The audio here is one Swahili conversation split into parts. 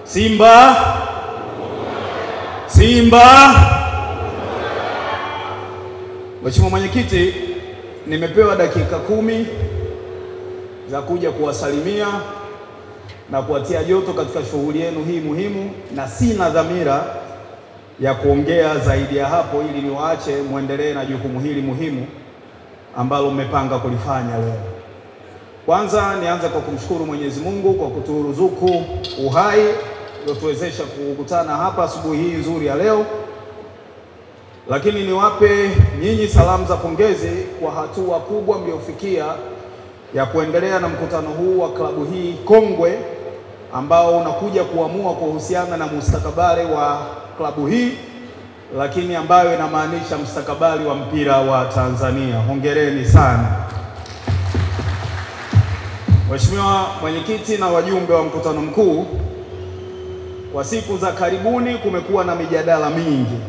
Simba! Simba! Mheshimiwa Mwenyekiti, nimepewa dakika 10 za kuja kuwasalimia na kuwatia joto katika shughuli yenu hii muhimu, na sina dhamira ya kuongea zaidi ya hapo, ili niwaache muendelee na jukumu hili muhimu ambalo mmepanga kulifanya leo. Kwanza nianze kwa kumshukuru Mwenyezi Mungu kwa kuturuzuku uhai uliotuwezesha kukutana hapa asubuhi hii nzuri ya leo. Lakini niwape nyinyi salamu za pongezi kwa hatua kubwa mliofikia ya kuendelea na mkutano huu wa klabu hii kongwe ambao unakuja kuamua kuhusiana na mustakabali wa klabu hii, lakini ambayo inamaanisha mustakabali wa mpira wa Tanzania. Hongereni sana. Mheshimiwa Mwenyekiti na wajumbe wa mkutano mkuu, kwa siku za karibuni kumekuwa na mijadala mingi,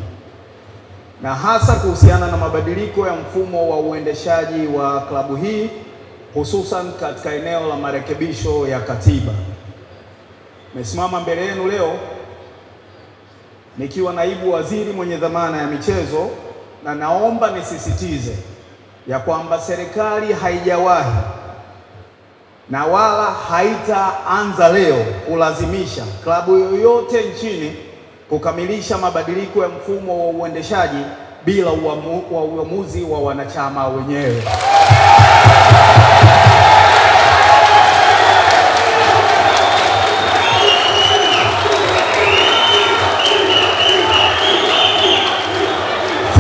na hasa kuhusiana na mabadiliko ya mfumo wa uendeshaji wa klabu hii, hususan katika eneo la marekebisho ya katiba. Nimesimama mbele yenu leo nikiwa naibu waziri mwenye dhamana ya michezo, na naomba nisisitize ya kwamba serikali haijawahi na wala haitaanza leo kulazimisha klabu yoyote nchini kukamilisha mabadiliko ya mfumo wa uendeshaji bila uamuzi wa wanachama wenyewe.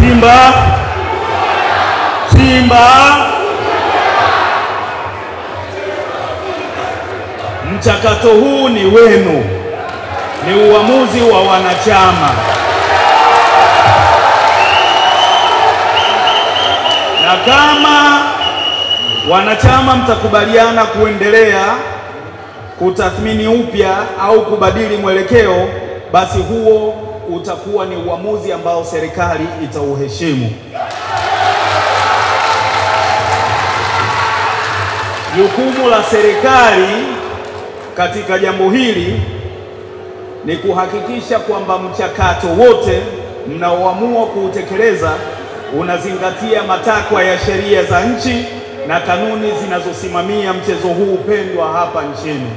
Simba! Simba! Mchakato huu ni wenu, ni uamuzi wa wanachama, na kama wanachama mtakubaliana kuendelea kutathmini upya au kubadili mwelekeo, basi huo utakuwa ni uamuzi ambao serikali itauheshimu. Jukumu la serikali katika jambo hili ni kuhakikisha kwamba mchakato wote mnaoamua kuutekeleza unazingatia matakwa ya sheria za nchi na kanuni zinazosimamia mchezo huu pendwa hapa nchini.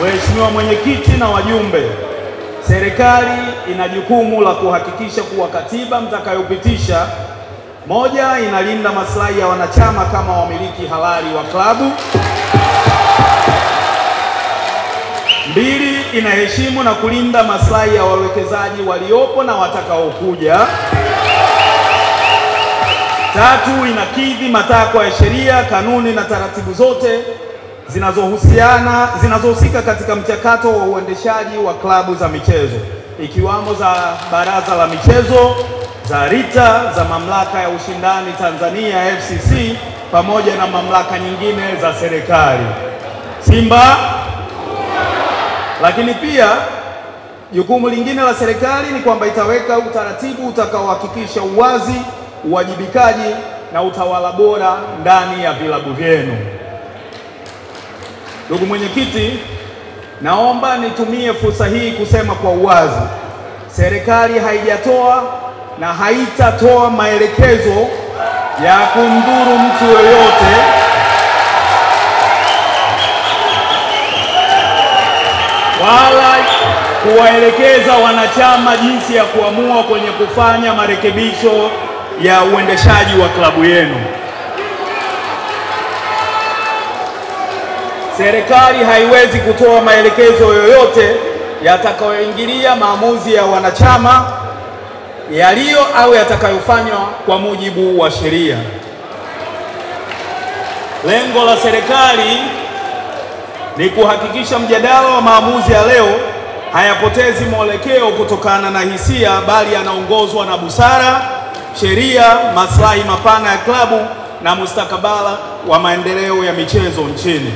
Mheshimiwa Mwenyekiti na wajumbe, serikali ina jukumu la kuhakikisha kuwa katiba mtakayopitisha, moja, inalinda maslahi ya wanachama kama wamiliki halali wa klabu; mbili, inaheshimu na kulinda maslahi ya wawekezaji waliopo na watakaokuja; tatu, inakidhi matakwa ya sheria, kanuni na taratibu zote zinazohusika katika mchakato wa uendeshaji wa klabu za michezo, ikiwamo za Baraza la Michezo, za RITA, za Mamlaka ya Ushindani Tanzania FCC, pamoja na mamlaka nyingine za serikali. Simba! Lakini pia jukumu lingine la serikali ni kwamba itaweka utaratibu utakaohakikisha uwazi, uwajibikaji na utawala bora ndani ya vilabu vyenu. Ndugu Mwenyekiti, naomba nitumie fursa hii kusema kwa uwazi, serikali haijatoa na haitatoa maelekezo ya kumdhuru mtu yoyote wala kuwaelekeza wanachama jinsi ya kuamua kwenye kufanya marekebisho ya uendeshaji wa klabu yenu. Serikali haiwezi kutoa maelekezo yoyote yatakayoingilia maamuzi ya wanachama yaliyo au yatakayofanywa kwa mujibu wa sheria. Lengo la serikali ni kuhakikisha mjadala wa maamuzi ya leo hayapotezi mwelekeo kutokana na hisia, bali yanaongozwa na busara, sheria, maslahi mapana ya klabu na mustakabala wa maendeleo ya michezo nchini.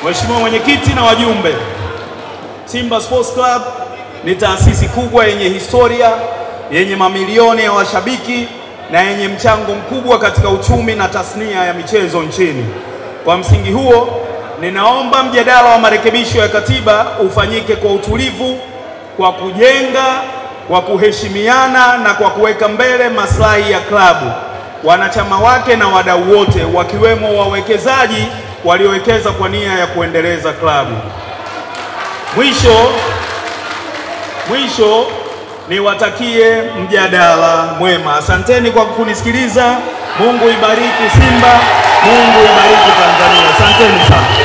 Mheshimiwa Mwenyekiti na wajumbe, Simba Sports Club ni taasisi kubwa yenye historia, yenye mamilioni ya washabiki na yenye mchango mkubwa katika uchumi na tasnia ya michezo nchini. Kwa msingi huo, ninaomba mjadala wa marekebisho ya katiba ufanyike kwa utulivu, kwa kujenga, kwa kuheshimiana na kwa kuweka mbele maslahi ya klabu, wanachama wake na wadau wote, wakiwemo wawekezaji waliowekeza kwa nia ya kuendeleza klabu. Mwisho niwatakie mjadala mwema. Asanteni kwa kunisikiliza. Mungu ibariki Simba, Mungu ibariki Tanzania. Asanteni sana.